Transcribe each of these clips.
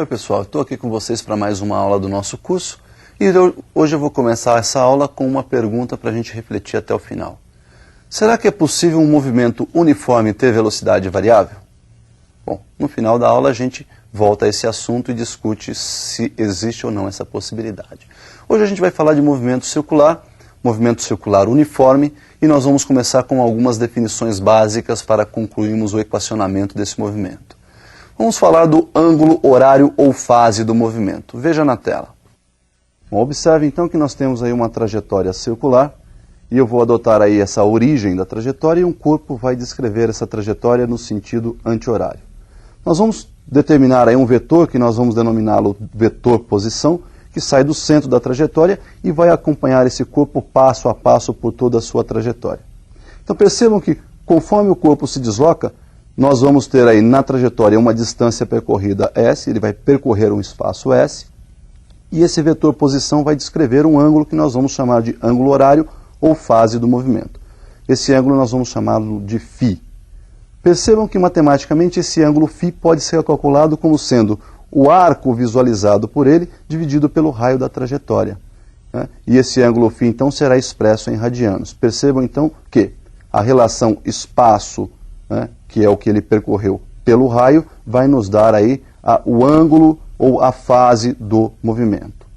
Oi pessoal, estou aqui com vocês para mais uma aula do nosso curso e hoje eu vou começar essa aula com uma pergunta para a gente refletir até o final. Será que é possível um movimento uniforme ter velocidade variável? Bom, no final da aula a gente volta a esse assunto e discute se existe ou não essa possibilidade. Hoje a gente vai falar de movimento circular uniforme e nós vamos começar com algumas definições básicas para concluirmos o equacionamento desse movimento. Vamos falar do ângulo, horário ou fase do movimento. Veja na tela. Bom, observe então que nós temos aí uma trajetória circular e eu vou adotar aí essa origem da trajetória e um corpo vai descrever essa trajetória no sentido anti-horário. Nós vamos determinar aí um vetor que nós vamos denominá-lo vetor posição, que sai do centro da trajetória e vai acompanhar esse corpo passo a passo por toda a sua trajetória. Então percebam que conforme o corpo se desloca, nós vamos ter aí na trajetória uma distância percorrida S, ele vai percorrer um espaço S, e esse vetor posição vai descrever um ângulo que nós vamos chamar de ângulo horário ou fase do movimento. Esse ângulo nós vamos chamá-lo de φ. Percebam que matematicamente esse ângulo φ pode ser calculado como sendo o arco visualizado por ele dividido pelo raio da trajetória, né? E esse ângulo φ então será expresso em radianos. Percebam então que a relação espaço, né, que é o que ele percorreu pelo raio, vai nos dar aí o ângulo ou a fase do movimento.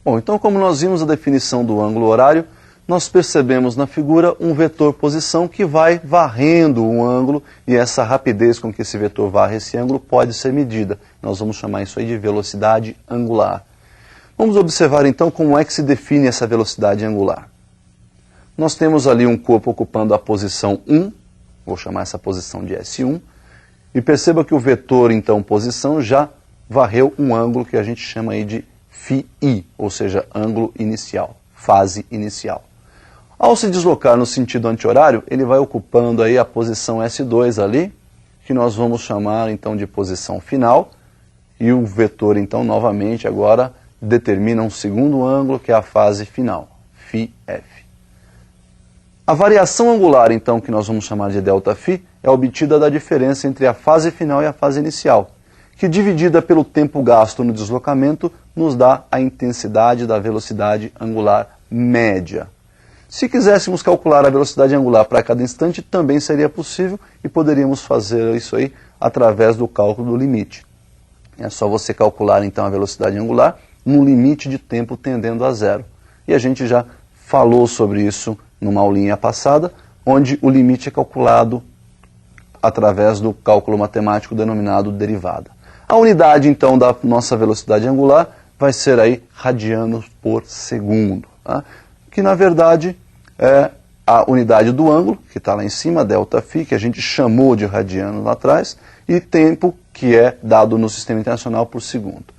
Bom, então como nós vimos a definição do ângulo horário, nós percebemos na figura um vetor posição que vai varrendo um ângulo e essa rapidez com que esse vetor varre esse ângulo pode ser medida. Nós vamos chamar isso aí de velocidade angular. Vamos observar então como é que se define essa velocidade angular. Nós temos ali um corpo ocupando a posição 1, vou chamar essa posição de S1, e perceba que o vetor, então, posição, já varreu um ângulo que a gente chama aí de φi, ou seja, ângulo inicial, fase inicial. Ao se deslocar no sentido anti-horário, ele vai ocupando aí a posição S2 ali, que nós vamos chamar, então, de posição final, e o vetor, então, novamente, agora, determina um segundo ângulo, que é a fase final, φf. A variação angular, então, que nós vamos chamar de ΔΦ, é obtida da diferença entre a fase final e a fase inicial, que dividida pelo tempo gasto no deslocamento, nos dá a intensidade da velocidade angular média. Se quiséssemos calcular a velocidade angular para cada instante, também seria possível e poderíamos fazer isso aí através do cálculo do limite. É só você calcular, então, a velocidade angular num limite de tempo tendendo a zero. E a gente já falou sobre isso numa aulinha passada, onde o limite é calculado através do cálculo matemático denominado derivada. A unidade, então, da nossa velocidade angular vai ser aí radianos por segundo, tá? Que, na verdade, é a unidade do ângulo, que está lá em cima, ΔΦ, que a gente chamou de radianos lá atrás, e tempo, que é dado no Sistema Internacional por segundo.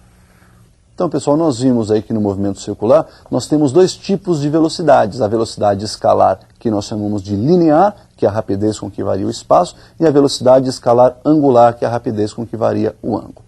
Então, pessoal, nós vimos aí que no movimento circular nós temos dois tipos de velocidades. A velocidade escalar, que nós chamamos de linear, que é a rapidez com que varia o espaço, e a velocidade escalar angular, que é a rapidez com que varia o ângulo.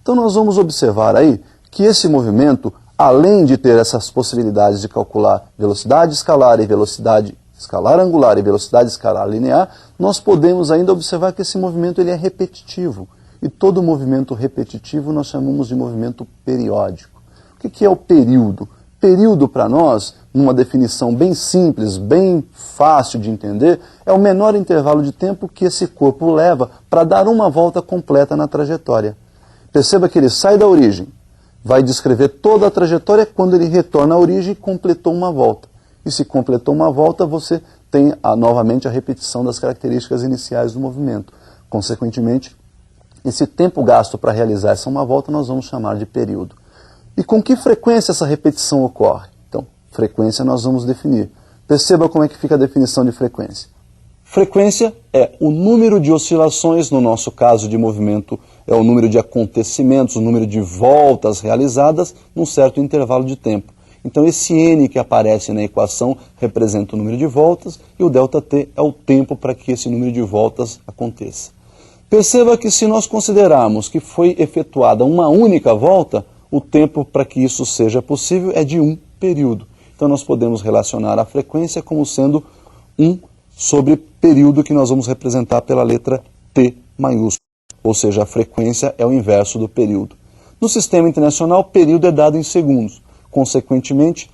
Então, nós vamos observar aí que esse movimento, além de ter essas possibilidades de calcular velocidade escalar e velocidade escalar angular e velocidade escalar linear, nós podemos ainda observar que esse movimento ele é repetitivo. E todo movimento repetitivo nós chamamos de movimento periódico. O que é o período? Período para nós, numa definição bem simples, bem fácil de entender, é o menor intervalo de tempo que esse corpo leva para dar uma volta completa na trajetória. Perceba que ele sai da origem, vai descrever toda a trajetória, quando ele retorna à origem, completou uma volta. E se completou uma volta, você tem novamente a repetição das características iniciais do movimento. Consequentemente, esse tempo gasto para realizar essa uma volta nós vamos chamar de período. E com que frequência essa repetição ocorre? Então, frequência nós vamos definir. Perceba como é que fica a definição de frequência. Frequência é o número de oscilações, no nosso caso de movimento, é o número de acontecimentos, o número de voltas realizadas num certo intervalo de tempo. Então esse n que aparece na equação representa o número de voltas e o ΔT é o tempo para que esse número de voltas aconteça. Perceba que se nós considerarmos que foi efetuada uma única volta, o tempo para que isso seja possível é de um período. Então nós podemos relacionar a frequência como sendo 1 sobre período, que nós vamos representar pela letra T maiúscula. Ou seja, a frequência é o inverso do período. No sistema internacional, período é dado em segundos. Consequentemente,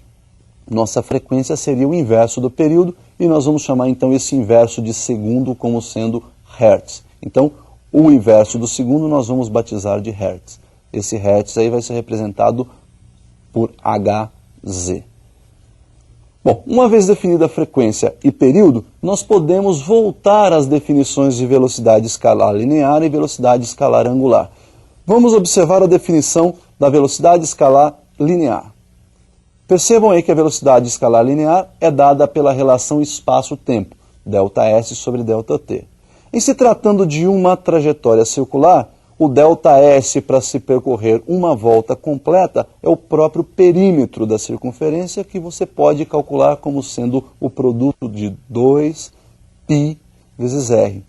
nossa frequência seria o inverso do período e nós vamos chamar então esse inverso de segundo como sendo hertz. Então, o inverso do segundo nós vamos batizar de hertz. Esse hertz aí vai ser representado por Hz. Bom, uma vez definida a frequência e período, nós podemos voltar às definições de velocidade escalar linear e velocidade escalar angular. Vamos observar a definição da velocidade escalar linear. Percebam aí que a velocidade escalar linear é dada pela relação espaço-tempo, ΔS sobre ΔT. Em se tratando de uma trajetória circular, o ΔS para se percorrer uma volta completa é o próprio perímetro da circunferência que você pode calcular como sendo o produto de 2π vezes r.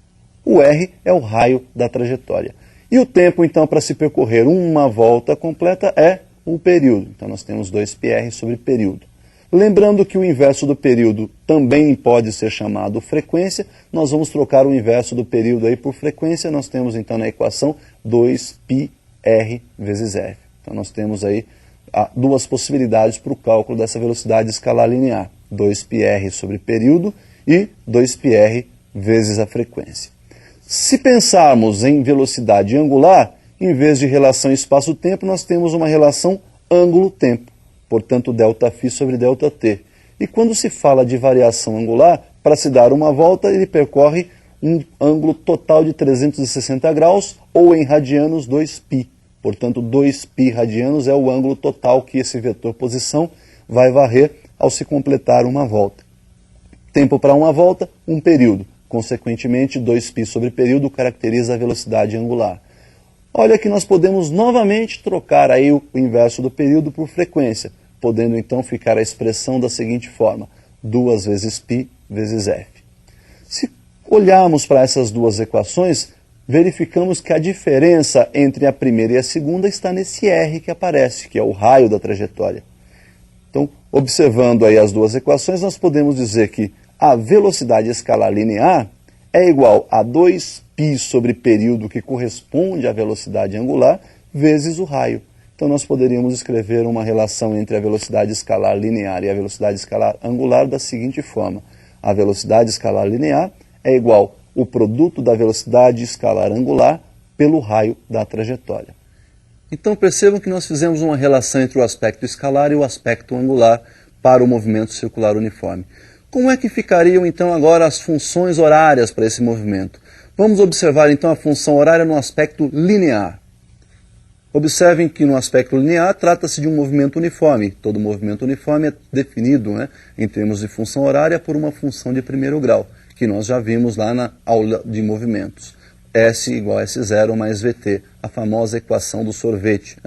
O r é o raio da trajetória. E o tempo, então, para se percorrer uma volta completa é o período. Então, nós temos 2πr sobre período. Lembrando que o inverso do período também pode ser chamado frequência, nós vamos trocar o inverso do período aí por frequência, nós temos então na equação 2πr vezes f. Então nós temos aí duas possibilidades para o cálculo dessa velocidade escalar linear, 2πr sobre período e 2πr vezes a frequência. Se pensarmos em velocidade angular, em vez de relação espaço-tempo, nós temos uma relação ângulo-tempo. Portanto, ΔΦ sobre ΔT. E quando se fala de variação angular, para se dar uma volta, ele percorre um ângulo total de 360 graus, ou em radianos 2π. Portanto, 2π radianos é o ângulo total que esse vetor posição vai varrer ao se completar uma volta. Tempo para uma volta, um período. Consequentemente, 2π sobre período caracteriza a velocidade angular. Olha que nós podemos novamente trocar aí o inverso do período por frequência, podendo então ficar a expressão da seguinte forma, 2 vezes π vezes f. Se olharmos para essas duas equações, verificamos que a diferença entre a primeira e a segunda está nesse r que aparece, que é o raio da trajetória. Então, observando aí as duas equações, nós podemos dizer que a velocidade escalar linear é igual a 2π sobre período, que corresponde à velocidade angular, vezes o raio. Então nós poderíamos escrever uma relação entre a velocidade escalar linear e a velocidade escalar angular da seguinte forma. A velocidade escalar linear é igual ao produto da velocidade escalar angular pelo raio da trajetória. Então percebam que nós fizemos uma relação entre o aspecto escalar e o aspecto angular para o movimento circular uniforme. Como é que ficariam então agora as funções horárias para esse movimento? Vamos observar então a função horária no aspecto linear. Observem que no aspecto linear trata-se de um movimento uniforme. Todo movimento uniforme é definido, em termos de função horária por uma função de primeiro grau, que nós já vimos lá na aula de movimentos. S igual a S0 mais VT, a famosa equação do sorvete.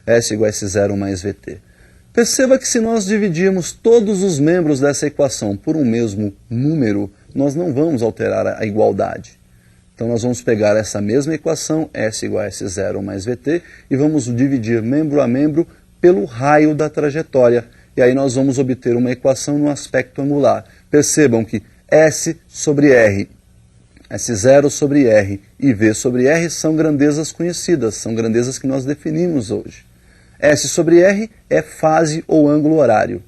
S igual a S0 mais VT. Perceba que se nós dividirmos todos os membros dessa equação por um mesmo número, nós não vamos alterar a igualdade. Então nós vamos pegar essa mesma equação, S igual a S0 mais VT, e vamos dividir membro a membro pelo raio da trajetória. E aí nós vamos obter uma equação no aspecto angular. Percebam que S sobre R, S0 sobre R e V sobre R são grandezas conhecidas, são grandezas que nós definimos hoje. S sobre R é fase ou ângulo horário.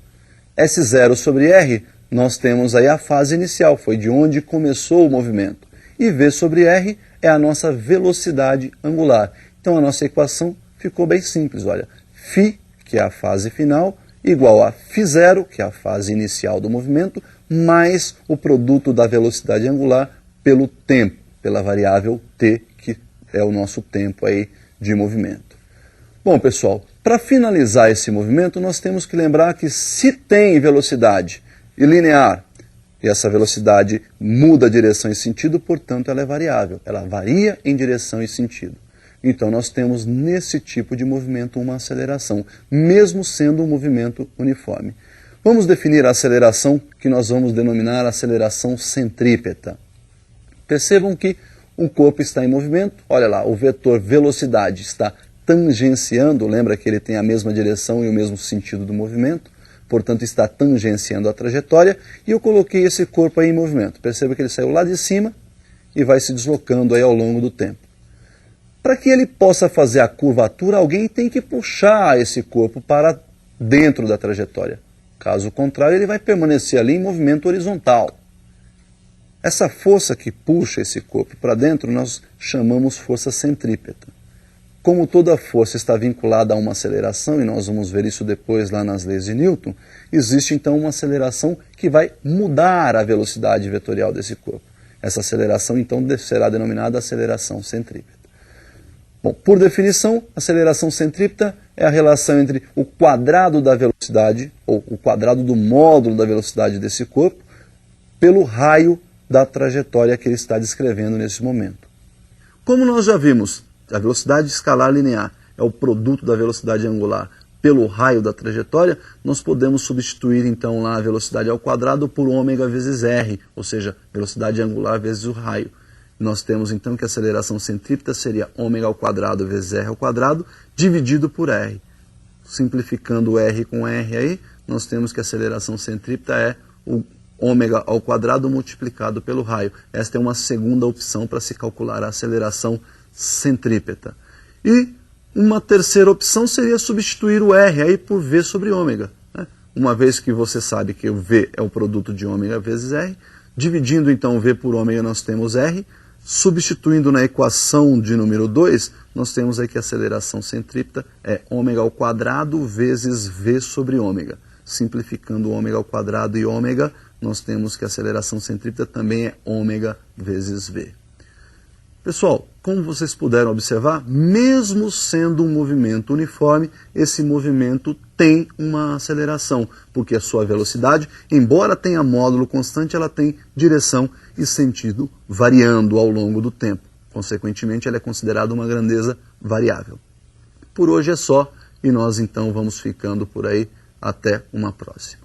S0 sobre R, nós temos aí a fase inicial, foi de onde começou o movimento. E V sobre R é a nossa velocidade angular. Então a nossa equação ficou bem simples, olha. Φ, que é a fase final, igual a φ0, que é a fase inicial do movimento, mais o produto da velocidade angular pelo tempo, pela variável t, que é o nosso tempo aí de movimento. Bom, pessoal, para finalizar esse movimento, nós temos que lembrar que se tem velocidade linear, e essa velocidade muda a direção e sentido, portanto ela é variável, ela varia em direção e sentido. Então nós temos nesse tipo de movimento uma aceleração, mesmo sendo um movimento uniforme. Vamos definir a aceleração que nós vamos denominar aceleração centrípeta. Percebam que o corpo está em movimento, olha lá, o vetor velocidade está tangenciando, lembra que ele tem a mesma direção e o mesmo sentido do movimento, portanto está tangenciando a trajetória, e eu coloquei esse corpo aí em movimento. Perceba que ele saiu lá de cima e vai se deslocando aí ao longo do tempo. Para que ele possa fazer a curvatura, alguém tem que puxar esse corpo para dentro da trajetória. Caso contrário, ele vai permanecer ali em movimento horizontal. Essa força que puxa esse corpo para dentro, nós chamamos força centrípeta. Como toda força está vinculada a uma aceleração, e nós vamos ver isso depois lá nas leis de Newton, existe então uma aceleração que vai mudar a velocidade vetorial desse corpo. Essa aceleração então será denominada aceleração centrípeta. Bom, por definição, aceleração centrípeta é a relação entre o quadrado da velocidade, ou o quadrado do módulo da velocidade desse corpo, pelo raio da trajetória que ele está descrevendo nesse momento. Como nós já vimos, a velocidade escalar linear é o produto da velocidade angular pelo raio da trajetória, nós podemos substituir então lá a velocidade ao quadrado por ômega vezes r, ou seja, velocidade angular vezes o raio. Nós temos então que a aceleração centrípeta seria ômega ao quadrado vezes r ao quadrado dividido por r. Simplificando r com r aí, nós temos que a aceleração centrípeta é o ômega ao quadrado multiplicado pelo raio. Esta é uma segunda opção para se calcular a aceleração centrípeta. E uma terceira opção seria substituir o r aí por v sobre ômega. Né? Uma vez que você sabe que o v é o produto de ômega vezes r, dividindo então v por ômega nós temos r, substituindo na equação de número 2, nós temos aí que a aceleração centrípeta é ômega ao quadrado vezes v sobre ômega. Simplificando ômega ao quadrado e ômega, nós temos que a aceleração centrípeta também é ômega vezes v. Pessoal, como vocês puderam observar, mesmo sendo um movimento uniforme, esse movimento tem uma aceleração, porque a sua velocidade, embora tenha módulo constante, ela tem direção e sentido variando ao longo do tempo. Consequentemente, ela é considerada uma grandeza variável. Por hoje é só, e nós então vamos ficando por aí. Até uma próxima.